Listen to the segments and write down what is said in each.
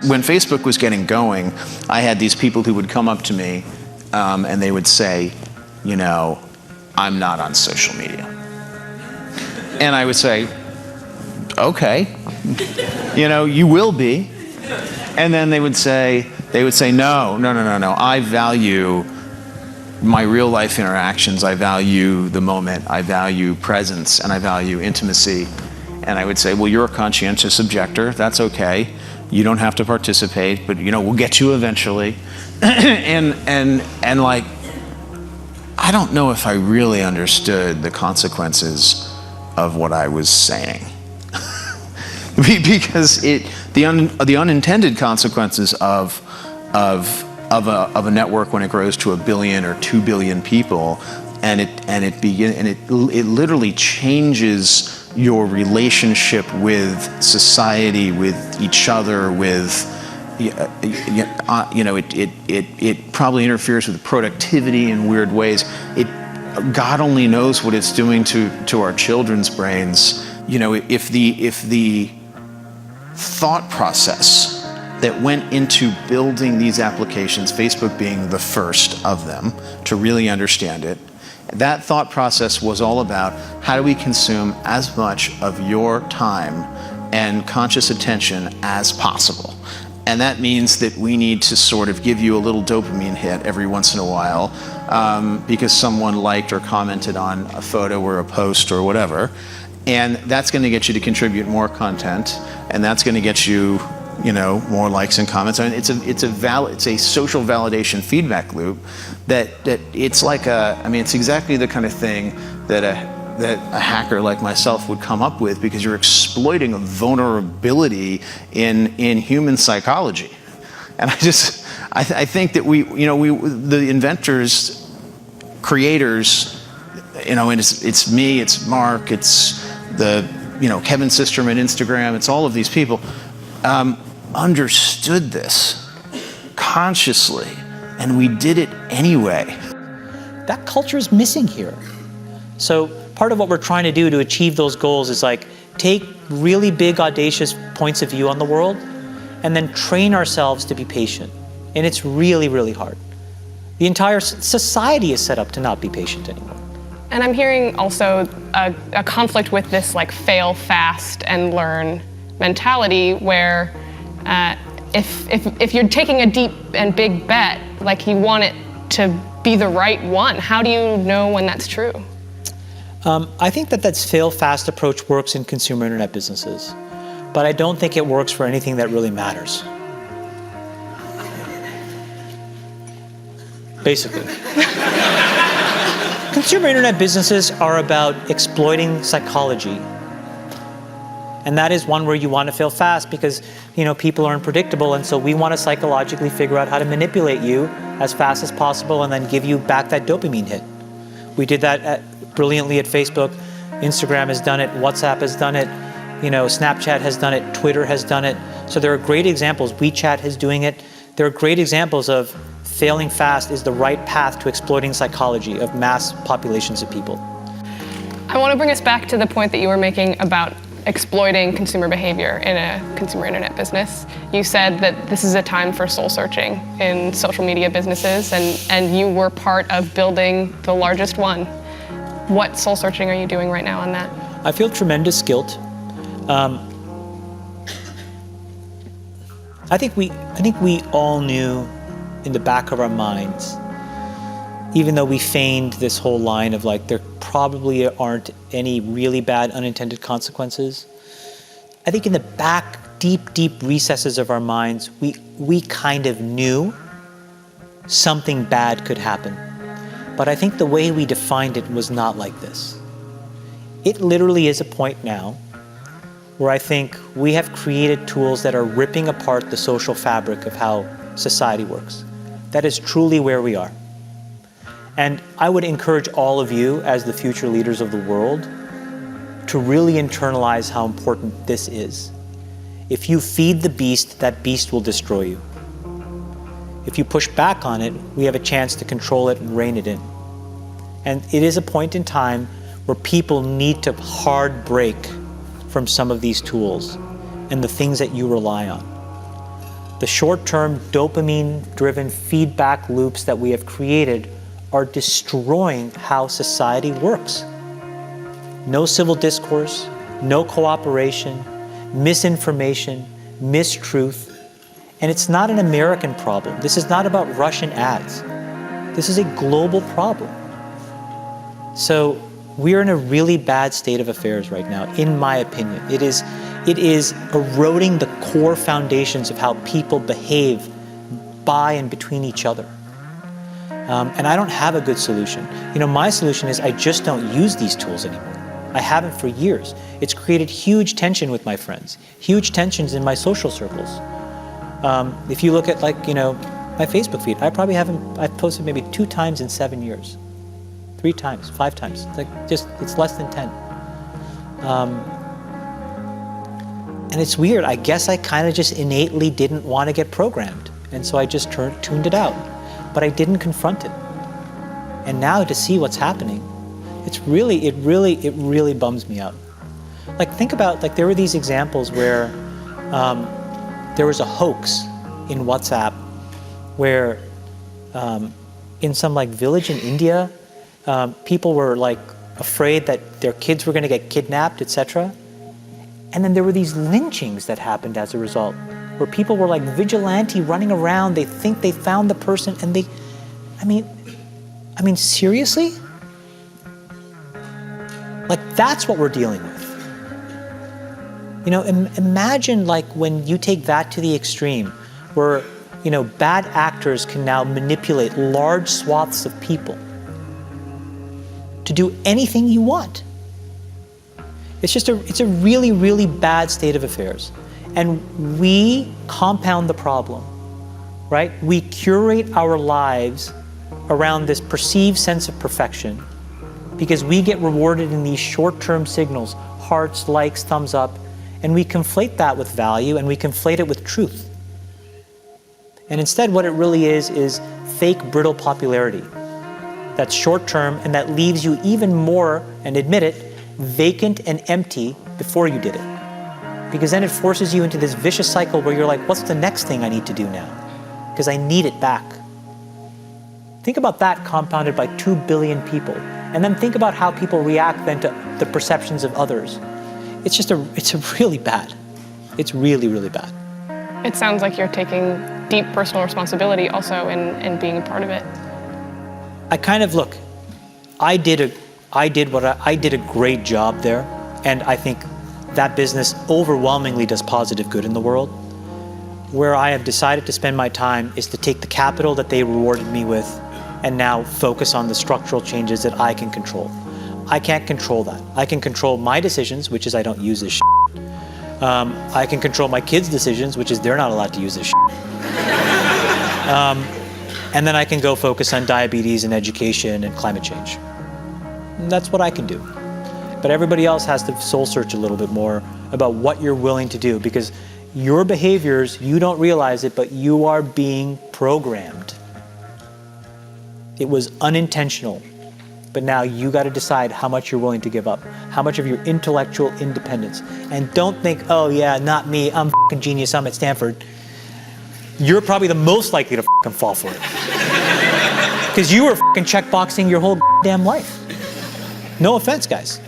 when Facebook was getting going, I had these people who would come up to me and they would say, you know, I'm not on social media. And I would say, okay, you know, you will be. And then they would say, no, I value my real life interactions, I value the moment, I value presence, and I value intimacy. And I would say, well, you're a conscientious objector, that's okay. You don't have to participate, but you know, we'll get you eventually. and like, I don't know if I really understood the consequences of what I was saying. Because the unintended consequences of a network when it grows to 1 billion or 2 billion people, and it literally changes your relationship with society, with each other, with you know, it probably interferes with productivity in weird ways. God only knows what it's doing to our children's brains. You know, if the thought process that went into building these applications, Facebook being the first of them to really understand it, that thought process was all about how do we consume as much of your time and conscious attention as possible. And that means that we need to sort of give you a little dopamine hit every once in a while because someone liked or commented on a photo or a post or whatever. And that's going to get you to contribute more content, and that's going to get you, you know, more likes and comments. I mean, it's a social validation feedback loop that it's like it's exactly the kind of thing that a hacker like myself would come up with, because you're exploiting a vulnerability in human psychology. And I think that the inventors, creators, you know, and it's me, it's Mark, it's Kevin Systrom at Instagram, it's all of these people, understood this consciously, and we did it anyway. That culture is missing here. So part of what we're trying to do to achieve those goals is like take really big, audacious points of view on the world and then train ourselves to be patient. And it's really, really hard. The entire society is set up to not be patient anymore. And I'm hearing also a conflict with this like fail fast and learn mentality where if you're taking a deep and big bet, like you want it to be the right one, how do you know when that's true? I think that's fail fast approach works in consumer internet businesses, but I don't think it works for anything that really matters. Basically. Consumer internet businesses are about exploiting psychology. And that is one where you want to fail fast because, you know, people are unpredictable, and so we want to psychologically figure out how to manipulate you as fast as possible and then give you back that dopamine hit. We did that brilliantly at Facebook. Instagram has done it, WhatsApp has done it, you know, Snapchat has done it, Twitter has done it. So there are great examples. WeChat is doing it. There are great examples of failing fast is the right path to exploiting psychology of mass populations of people. I want to bring us back to the point that you were making about exploiting consumer behavior in a consumer internet business. You said that this is a time for soul searching in social media businesses, and you were part of building the largest one. What soul searching are you doing right now on that? I feel tremendous guilt. I think we all knew in the back of our minds, even though we feigned this whole line of like there probably aren't any really bad unintended consequences. I think in the back, deep recesses of our minds, we kind of knew something bad could happen. But I think the way we defined it was not like this. It literally is a point now where I think we have created tools that are ripping apart the social fabric of how society works. That is truly where we are. And I would encourage all of you as the future leaders of the world to really internalize how important this is. If you feed the beast, that beast will destroy you. If you push back on it, we have a chance to control it and rein it in. And it is a point in time where people need to hard break from some of these tools and the things that you rely on. The short-term dopamine-driven feedback loops that we have created are destroying how society works. No civil discourse, no cooperation, misinformation, mistruth. And it's not an American problem. This is not about Russian ads. This is a global problem. So we're in a really bad state of affairs right now, in my opinion. It is eroding the core foundations of how people behave by and between each other. And I don't have a good solution. My solution is I just don't use these tools anymore. I haven't for years. It's created huge tension with my friends, huge tensions in my social circles. If you look at my Facebook feed, I've posted maybe 2 times in 7 years. 3 times, 5 times. It's less than 10. And it's weird. I guess I kind of just innately didn't want to get programmed. And so I just tuned it out. But I didn't confront it. And now to see what's happening, it really bums me out. Think about, there were these examples where there was a hoax in WhatsApp where in some village in India, people were afraid that their kids were going to get kidnapped, etc. And then there were these lynchings that happened as a result, where people were vigilante running around. They think they found the person, and seriously? That's what we're dealing with. Imagine when you take that to the extreme, where bad actors can now manipulate large swaths of people to do anything you want. It's a really, really bad state of affairs. And we compound the problem, right? We curate our lives around this perceived sense of perfection because we get rewarded in these short-term signals, hearts, likes, thumbs up, and we conflate that with value and we conflate it with truth. And instead what it really is fake brittle popularity. That's short-term and that leaves you even more, and admit it, vacant and empty before you did it. Because then it forces you into this vicious cycle where you're what's the next thing I need to do now? Because I need it back. Think about that compounded by 2 billion people. And then think about how people react then to the perceptions of others. It's really bad. It's really, really bad. It sounds like you're taking deep personal responsibility also in being a part of it. I did a great job there, and I think that business overwhelmingly does positive good in the world. Where I have decided to spend my time is to take the capital that they rewarded me with and now focus on the structural changes that I can control. I can't control that. I can control my decisions, which is I don't use this shit. I can control my kids' decisions, which is they're not allowed to use this shit. And then I can go focus on diabetes and education and climate change. And that's what I can do. But everybody else has to soul search a little bit more about what you're willing to do, because your behaviors, you don't realize it, but you are being programmed. It was unintentional, but now you got to decide how much you're willing to give up, how much of your intellectual independence. And don't think, oh yeah, not me, I'm a genius, I'm at Stanford. You're probably the most likely to fall for it. Because you were checkboxing your whole damn life. No offense, guys.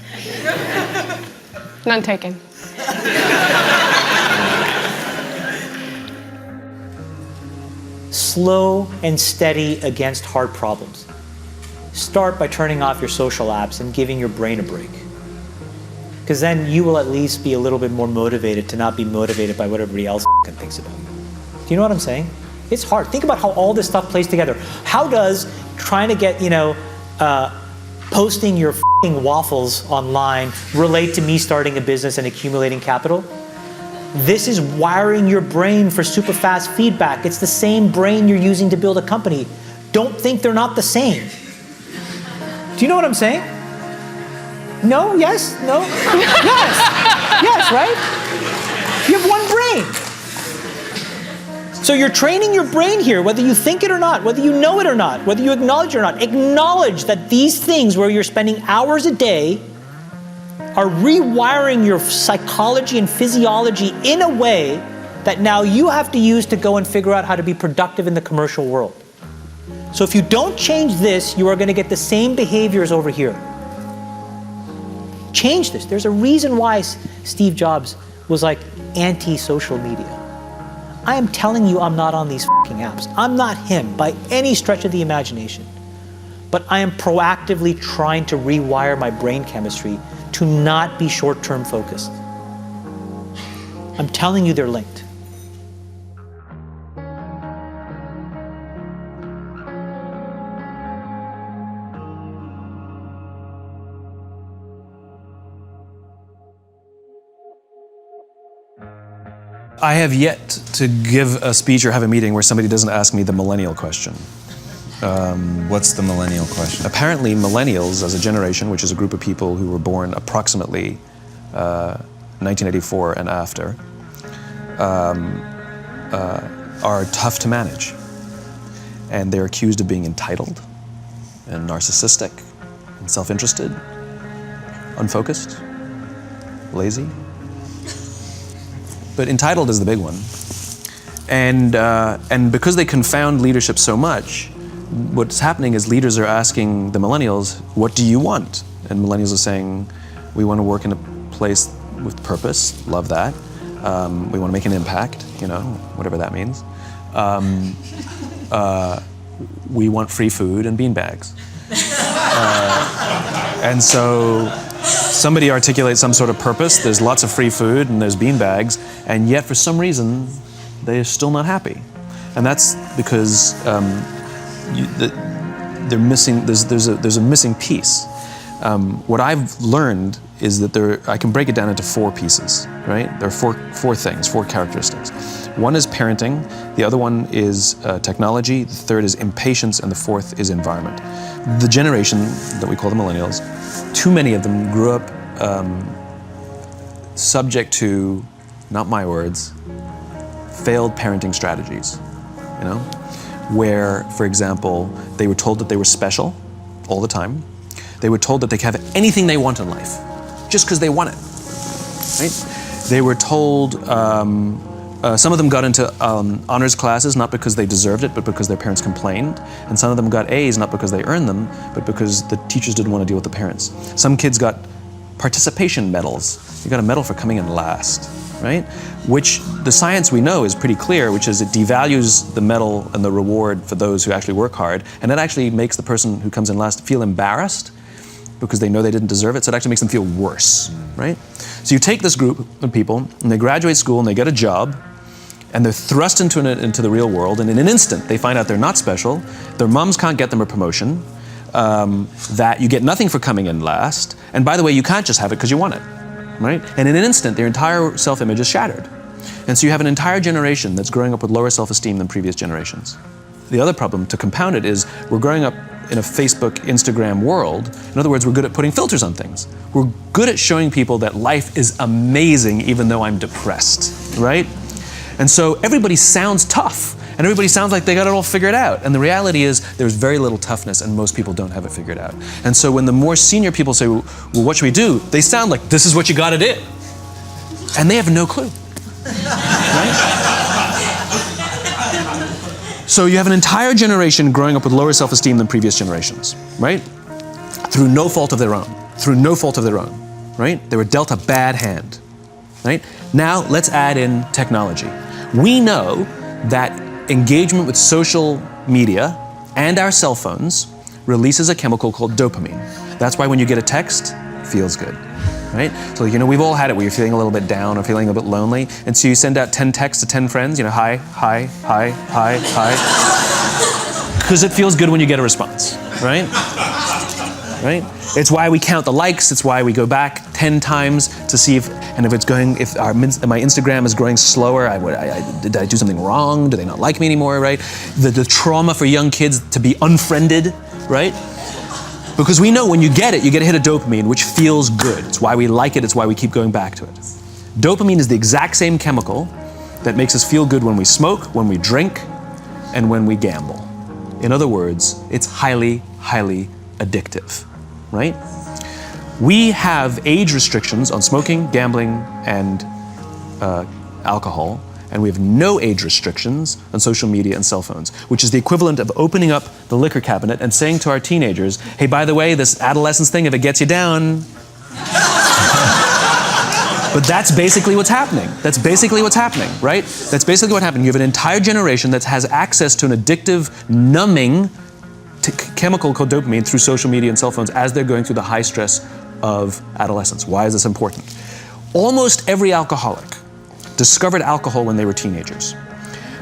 None taken. Slow and steady against hard problems. Start by turning off your social apps and giving your brain a break. Because then you will at least be a little bit more motivated to not be motivated by what everybody else thinks about you. Do you know what I'm saying? It's hard. Think about how all this stuff plays together. How does trying to get, posting your waffles online relate to me starting a business and accumulating capital? This is wiring your brain for super fast feedback. It's the same brain you're using to build a company. Don't think they're not the same. Do you know what I'm saying? No? Yes? No? Yes! Yes, right? You have one brain. So you're training your brain here, whether you think it or not, whether you know it or not, whether you acknowledge it or not. Acknowledge that these things where you're spending hours a day are rewiring your psychology and physiology in a way that now you have to use to go and figure out how to be productive in the commercial world. So if you don't change this, you are going to get the same behaviors over here. Change this. There's a reason why Steve Jobs was like anti-social media. I am telling you, I'm not on these fucking apps. I'm not him by any stretch of the imagination. But I am proactively trying to rewire my brain chemistry to not be short-term focused. I'm telling you they're linked. I have yet to give a speech or have a meeting where somebody doesn't ask me the millennial question. What's the millennial question? Apparently, millennials as a generation, which is a group of people who were born approximately 1984 and after, are tough to manage. And they're accused of being entitled and narcissistic and self-interested, unfocused, lazy. But entitled is the big one. And because they confound leadership so much, what's happening is leaders are asking the millennials, what do you want? And millennials are saying, we want to work in a place with purpose, love that. We want to make an impact, whatever that means. We want free food and beanbags. And so somebody articulates some sort of purpose, there's lots of free food and there's beanbags, and yet for some reason, they're still not happy. And that's because they're missing, there's a missing piece. What I've learned is that I can break it down into 4 pieces, right? There are four things, 4 characteristics. One is parenting, the other one is technology, the third is impatience, and the fourth is environment. The generation that we call the millennials, too many of them grew up subject to, not my words, failed parenting strategies, where, for example, they were told that they were special all the time. They were told that they could have anything they want in life, just because they want it, right? They were told, some of them got into honors classes, not because they deserved it, but because their parents complained. And some of them got A's, not because they earned them, but because the teachers didn't want to deal with the parents. Some kids got participation medals. You got a medal for coming in last, right? Which the science we know is pretty clear, which is it devalues the medal and the reward for those who actually work hard. And it actually makes the person who comes in last feel embarrassed because they know they didn't deserve it. So it actually makes them feel worse, right? So you take this group of people and they graduate school and they get a job and they're thrust into the real world, and in an instant they find out they're not special, their moms can't get them a promotion, that you get nothing for coming in last, and by the way, you can't just have it because you want it, right? And in an instant, their entire self-image is shattered. And so you have an entire generation that's growing up with lower self-esteem than previous generations. The other problem, to compound it, is we're growing up in a Facebook, Instagram world. In other words, we're good at putting filters on things. We're good at showing people that life is amazing even though I'm depressed, right? And so everybody sounds tough, and everybody sounds like they got it all figured out. And the reality is there's very little toughness, and most people don't have it figured out. And so when the more senior people say, well, what should we do? They sound like, this is what you gotta do. And they have no clue, right? So you have an entire generation growing up with lower self-esteem than previous generations, right? Through no fault of their own, right? They were dealt a bad hand, right? Now let's add in technology. We know that engagement with social media and our cell phones releases a chemical called dopamine. That's why when you get a text, it feels good, right? So we've all had it where you're feeling a little bit down or feeling a bit lonely, and so you send out 10 texts to 10 friends, hi, hi, hi, hi, hi, because it feels good when you get a response, right? Right? It's why we count the likes. It's why we go back 10 times to see if my Instagram is growing slower, did I do something wrong? Do they not like me anymore, right? The trauma for young kids to be unfriended, right? Because we know when you get it, you get a hit of dopamine, which feels good. It's why we like it. It's why we keep going back to it. Dopamine is the exact same chemical that makes us feel good when we smoke, when we drink, and when we gamble. In other words, it's highly, highly addictive, right? We have age restrictions on smoking, gambling, and alcohol And we have no age restrictions on social media and cell phones, which is the equivalent of opening up the liquor cabinet and saying to our teenagers, hey, by the way, this adolescence thing, if it gets you down. But that's basically what's happening. That's basically what's happening, right? That's basically what happened. You have an entire generation that has access to an addictive, numbing chemical called dopamine through social media and cell phones as they're going through the high stress of adolescence. Why is this important? Almost every alcoholic discovered alcohol when they were teenagers.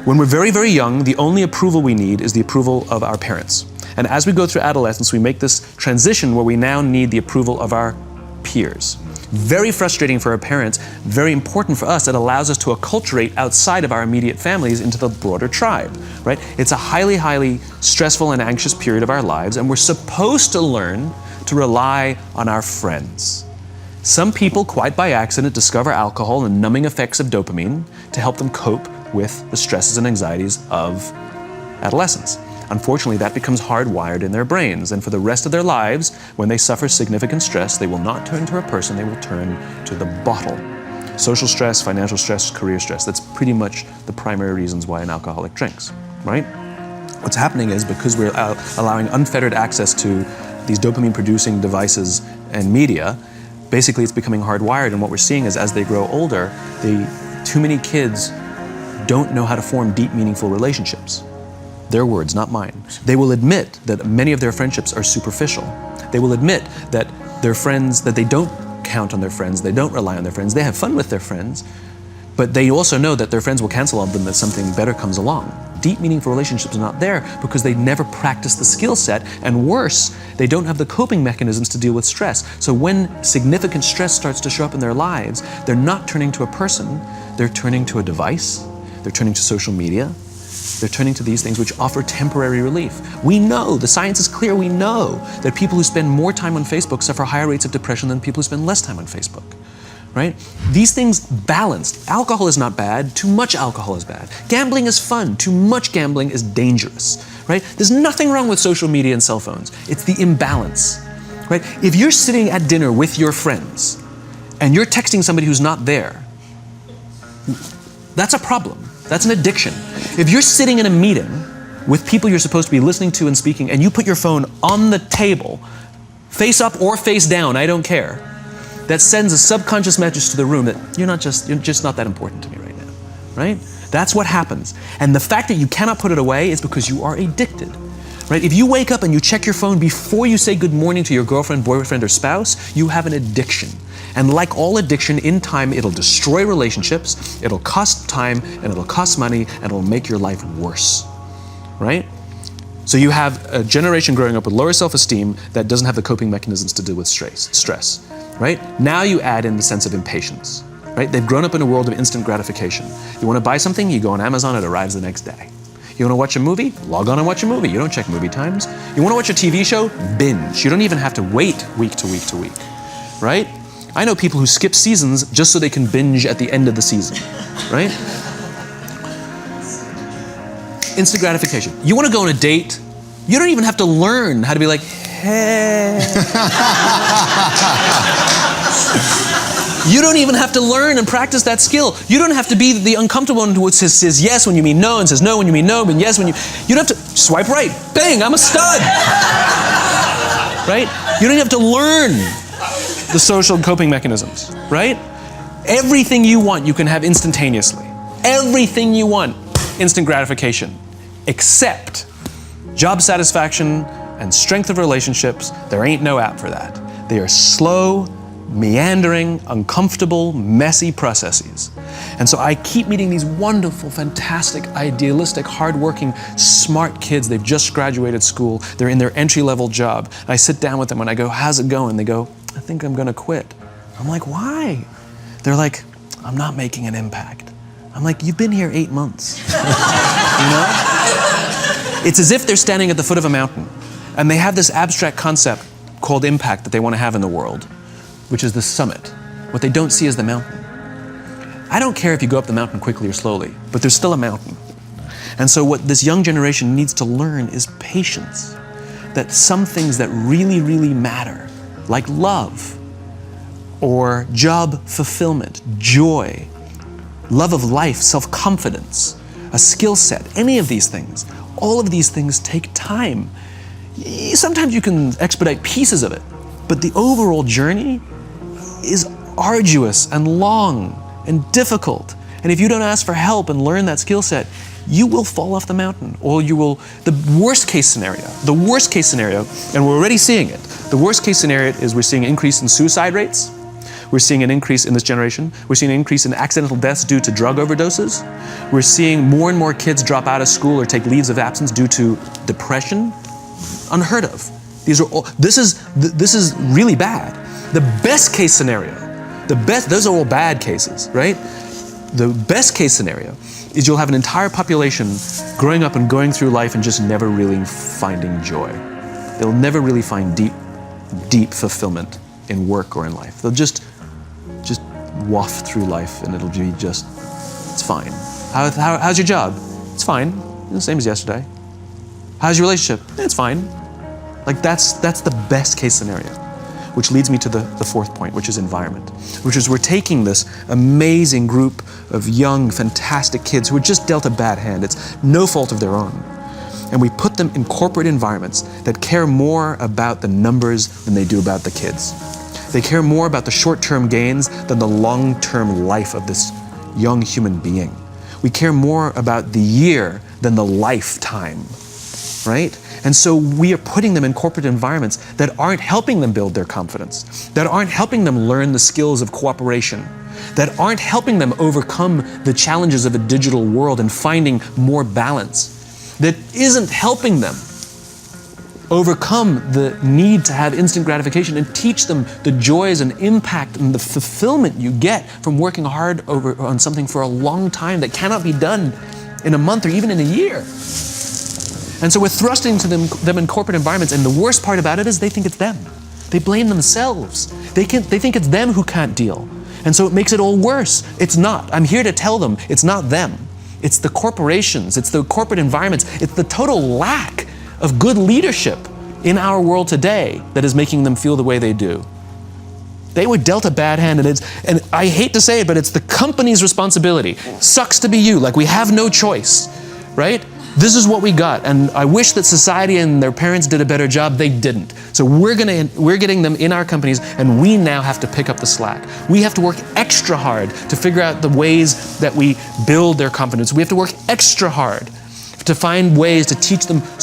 When we're very, very young, the only approval we need is the approval of our parents. And as we go through adolescence, we make this transition where we now need the approval of our peers. Very frustrating for our parents, very important for us. It allows us to acculturate outside of our immediate families into the broader tribe, right? It's a highly, highly stressful and anxious period of our lives, and we're supposed to learn to rely on our friends. Some people, quite by accident, discover alcohol and numbing effects of dopamine to help them cope with the stresses and anxieties of adolescence. Unfortunately, that becomes hardwired in their brains, and for the rest of their lives, when they suffer significant stress, they will not turn to a person, they will turn to the bottle. Social stress, financial stress, career stress, that's pretty much the primary reasons why an alcoholic drinks, right? What's happening is because we're allowing unfettered access to these dopamine-producing devices and media, basically it's becoming hardwired, and what we're seeing is as they grow older, too many kids don't know how to form deep, meaningful relationships. Their words, not mine. They will admit that many of their friendships are superficial. They will admit that their friends, that they don't count on their friends, they don't rely on their friends, they have fun with their friends, but they also know that their friends will cancel on them if something better comes along. Deep, meaningful relationships are not there because they never practice the skill set, and worse, they don't have the coping mechanisms to deal with stress. So when significant stress starts to show up in their lives, they're not turning to a person, they're turning to a device, they're turning to social media, they're turning to these things which offer temporary relief. We know, the science is clear, we know that people who spend more time on Facebook suffer higher rates of depression than people who spend less time on Facebook. Right? These things balanced. Alcohol is not bad, too much alcohol is bad. Gambling is fun, too much gambling is dangerous. Right? There's nothing wrong with social media and cell phones. It's the imbalance. Right? If you're sitting at dinner with your friends and you're texting somebody who's not there, that's a problem. That's an addiction. If you're sitting in a meeting with people you're supposed to be listening to and speaking, and you put your phone on the table, face up or face down, I don't care, that sends a subconscious message to the room that you're just not that important to me right now, right? That's what happens. And the fact that you cannot put it away is because you are addicted, right? If you wake up and you check your phone before you say good morning to your girlfriend, boyfriend, or spouse, you have an addiction. And like all addiction, in time, it'll destroy relationships, it'll cost time, and it'll cost money, and it'll make your life worse, right? So you have a generation growing up with lower self-esteem that doesn't have the coping mechanisms to deal with stress, right? Now you add in the sense of impatience, right? They've grown up in a world of instant gratification. You want to buy something, you go on Amazon, it arrives the next day. You want to watch a movie? Log on and watch a movie. You don't check movie times. You want to watch a TV show? Binge. You don't even have to wait week to week to week, right? I know people who skip seasons just so they can binge at the end of the season, right? Instant gratification. You want to go on a date? You don't even have to learn how to be like, hey. You don't even have to learn and practice that skill. You don't have to be the uncomfortable one who says yes when you mean no and says no when you mean no, but yes when you don't have to swipe right. Bang, I'm a stud. Right? You don't have to learn the social coping mechanisms, right? Everything you want, you can have instantaneously. Everything you want, instant gratification, except job satisfaction and strength of relationships. There ain't no app for that. They are slow, meandering, uncomfortable, messy processes. And so I keep meeting these wonderful, fantastic, idealistic, hardworking, smart kids. They've just graduated school. They're in their entry-level job. I sit down with them and I go, how's it going? They go, I think I'm gonna quit. I'm like, why? They're like, I'm not making an impact. I'm like, you've been here 8 months. You know? It's as if they're standing at the foot of a mountain and they have this abstract concept called impact that they want to have in the world, which is the summit. What they don't see is the mountain. I don't care if you go up the mountain quickly or slowly, but there's still a mountain. And so what this young generation needs to learn is patience. That some things that really, really matter, like love, or job fulfillment, joy, love of life, self-confidence, a skill set, any of these things. All of these things take time. Sometimes you can expedite pieces of it, but the overall journey is arduous and long and difficult. And if you don't ask for help and learn that skill set, you will fall off the mountain, or you will, the worst case scenario, and we're already seeing it, the worst case scenario is we're seeing an increase in suicide rates. We're seeing an increase in this generation. We're seeing an increase in accidental deaths due to drug overdoses. We're seeing more and more kids drop out of school or take leaves of absence due to depression. Unheard of. These are all, this is really bad. The best case scenario, those are all bad cases, right? The best case scenario is you'll have an entire population growing up and going through life and just never really finding joy. They'll never really find deep fulfillment in work or in life. They'll just waft through life and it'll be just, it's fine. How's your job? It's fine, the same as yesterday. How's your relationship? It's fine. Like that's the best case scenario, which leads me to the fourth point, which is environment, which is we're taking this amazing group of young, fantastic kids who are just dealt a bad hand. It's no fault of their own. And we put them in corporate environments that care more about the numbers than they do about the kids. They care more about the short-term gains than the long-term life of this young human being. We care more about the year than the lifetime, right? And so we are putting them in corporate environments that aren't helping them build their confidence, that aren't helping them learn the skills of cooperation, that aren't helping them overcome the challenges of a digital world and finding more balance, that isn't helping them overcome the need to have instant gratification and teach them the joys and impact and the fulfillment you get from working hard on something for a long time that cannot be done in a month or even in a year. And so we're thrusting to them in corporate environments, and the worst part about it is they think it's them. They blame themselves. They think it's them who can't deal. And so it makes it all worse. It's not. I'm here to tell them it's not them. It's the corporations, it's the corporate environments, it's the total lack of good leadership in our world today that is making them feel the way they do. They were dealt a bad hand, and I hate to say it, but it's the company's responsibility. Sucks to be you, like we have no choice, right? This is what we got, and I wish that society and their parents did a better job. They didn't. So we're getting them in our companies, and we now have to pick up the slack. We have to work extra hard to figure out the ways that we build their confidence. We have to work extra hard to find ways to teach them the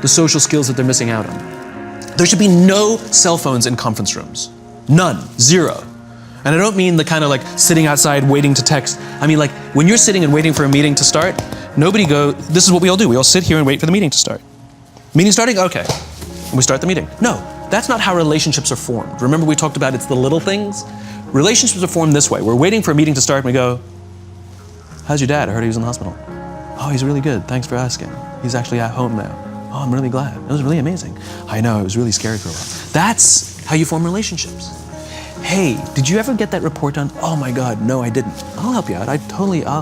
social skills that they're missing out on. There should be no cell phones in conference rooms. None. Zero. And I don't mean the kind of like sitting outside waiting to text. I mean like when you're sitting and waiting for a meeting to start, this is what we all do. We all sit here and wait for the meeting to start. Meeting starting? Okay. And we start the meeting. No, that's not how relationships are formed. Remember we talked about it's the little things? Relationships are formed this way. We're waiting for a meeting to start and we go, how's your dad? I heard he was in the hospital. Oh, he's really good. Thanks for asking. He's actually at home now. Oh, I'm really glad. It was really amazing. I know, it was really scary for a while. That's how you form relationships. Hey, did you ever get that report done? Oh my God, no, I didn't. I'll help you out.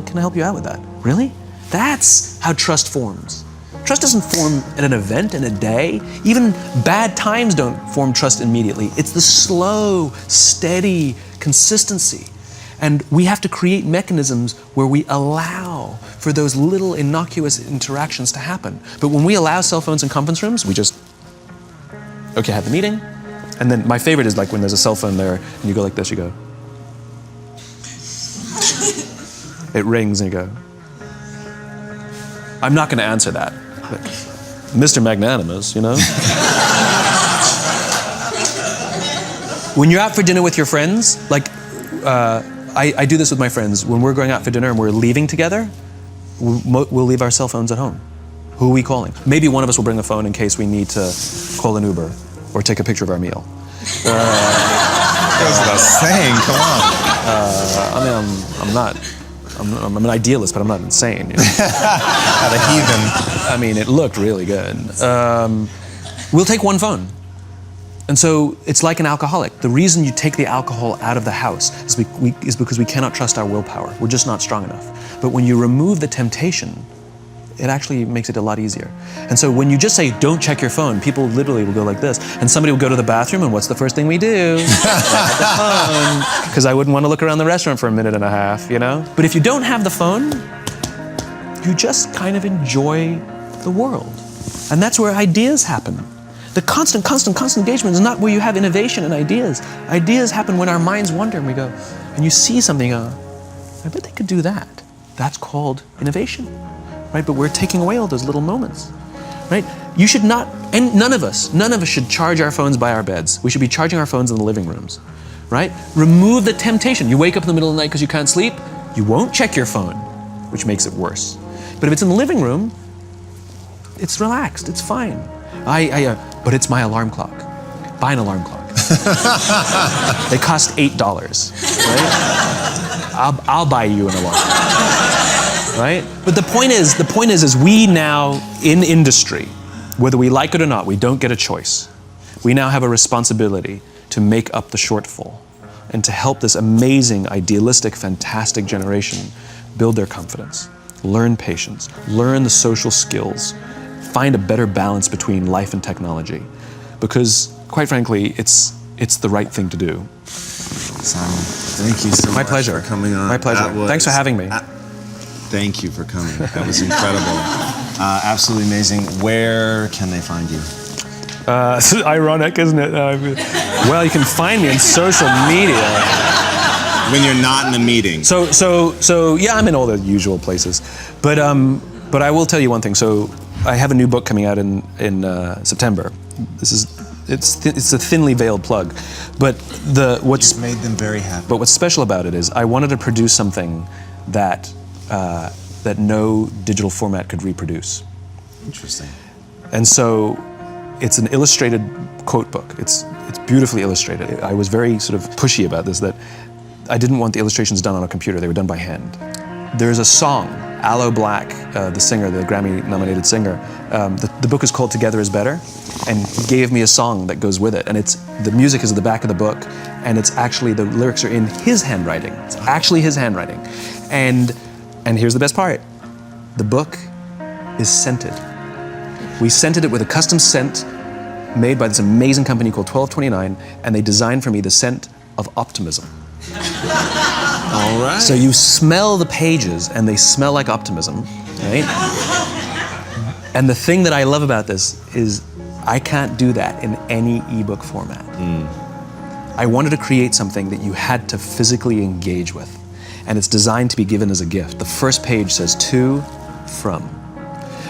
Can I help you out with that? Really? That's how trust forms. Trust doesn't form in an event, in a day. Even bad times don't form trust immediately. It's the slow, steady consistency. And we have to create mechanisms where we allow for those little innocuous interactions to happen. But when we allow cell phones in conference rooms, we just, okay, have the meeting. And then my favorite is like when there's a cell phone there and you go like this, you go. It rings and you go. I'm not going to answer that. But Mr. Magnanimous, you know? When you're out for dinner with your friends, like, I do this with my friends. When we're going out for dinner and we're leaving together, we'll leave our cell phones at home. Who are we calling? Maybe one of us will bring a phone in case we need to call an Uber or take a picture of our meal. That goes without saying, come on. I'm an idealist, but I'm not insane. You know? Not a heathen. I mean, it looked really good. We'll take one phone. And so it's like an alcoholic. The reason you take the alcohol out of the house is because we cannot trust our willpower. We're just not strong enough. But when you remove the temptation, it actually makes it a lot easier. And so when you just say, don't check your phone, people literally will go like this. And somebody will go to the bathroom, and what's the first thing we do? Because I wouldn't want to look around the restaurant for a minute and a half, you know? But if you don't have the phone, you just kind of enjoy the world. And that's where ideas happen. The constant engagement is not where you have innovation and ideas. Ideas happen when our minds wander and we go, and you see something, I bet they could do that. That's called innovation, right? But we're taking away all those little moments, right? You should not, and none of us should charge our phones by our beds. We should be charging our phones in the living rooms, right? Remove the temptation. You wake up in the middle of the night because you can't sleep, you won't check your phone, which makes it worse. But if it's in the living room, it's relaxed, it's fine. But it's my alarm clock. Buy an alarm clock. They cost $8, right? I'll buy you an alarm, right? But the point is we now in industry, whether we like it or not, we don't get a choice. We now have a responsibility to make up the shortfall and to help this amazing, idealistic, fantastic generation build their confidence, learn patience, learn the social skills, find a better balance between life and technology, because quite frankly, it's the right thing to do. Simon, thank you so much. My pleasure. For coming on. My pleasure. Thanks for having me. Thank you for coming. That was incredible. Absolutely amazing. Where can they find you? It's ironic, isn't it? Well, you can find me on social media. When you're not in a meeting. So yeah, I'm in all the usual places, but I will tell you one thing. So I have a new book coming out in September. It's a thinly veiled plug, but You've made them very happy. But what's special about it is I wanted to produce something that no digital format could reproduce. Interesting. And so it's an illustrated quote book. It's beautifully illustrated. I was very sort of pushy about this, that I didn't want the illustrations done on a computer. They were done by hand. There's a song, Aloe Black, the singer, the Grammy-nominated singer. The book is called Together Is Better, and he gave me a song that goes with it. And the music is at the back of the book, and it's actually, the lyrics are in his handwriting. It's actually his handwriting. And here's the best part. The book is scented. We scented it with a custom scent made by this amazing company called 1229, and they designed for me the scent of optimism. All right. So you smell the pages, and they smell like optimism, right? And the thing that I love about this is I can't do that in any ebook format. I wanted to create something that you had to physically engage with, and it's designed to be given as a gift. The first page says to, from,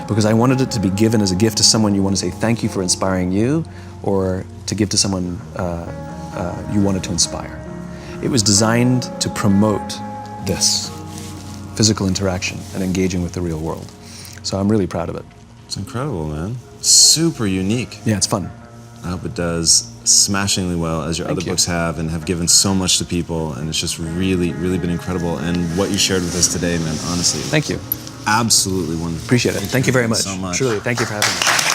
because I wanted it to be given as a gift to someone you want to say thank you for inspiring you, or to give to someone you wanted to inspire. It was designed to promote this physical interaction and engaging with the real world. So I'm really proud of it. It's incredible, man. Super unique. Yeah, it's fun. I hope it does smashingly well, as your Thank other you. books have, and have given so much to people, and it's just really, really been incredible. And what you shared with us today, man, honestly. Thank you. Absolutely wonderful. Appreciate it. Thank you very much. so much. Truly, thank you for having me.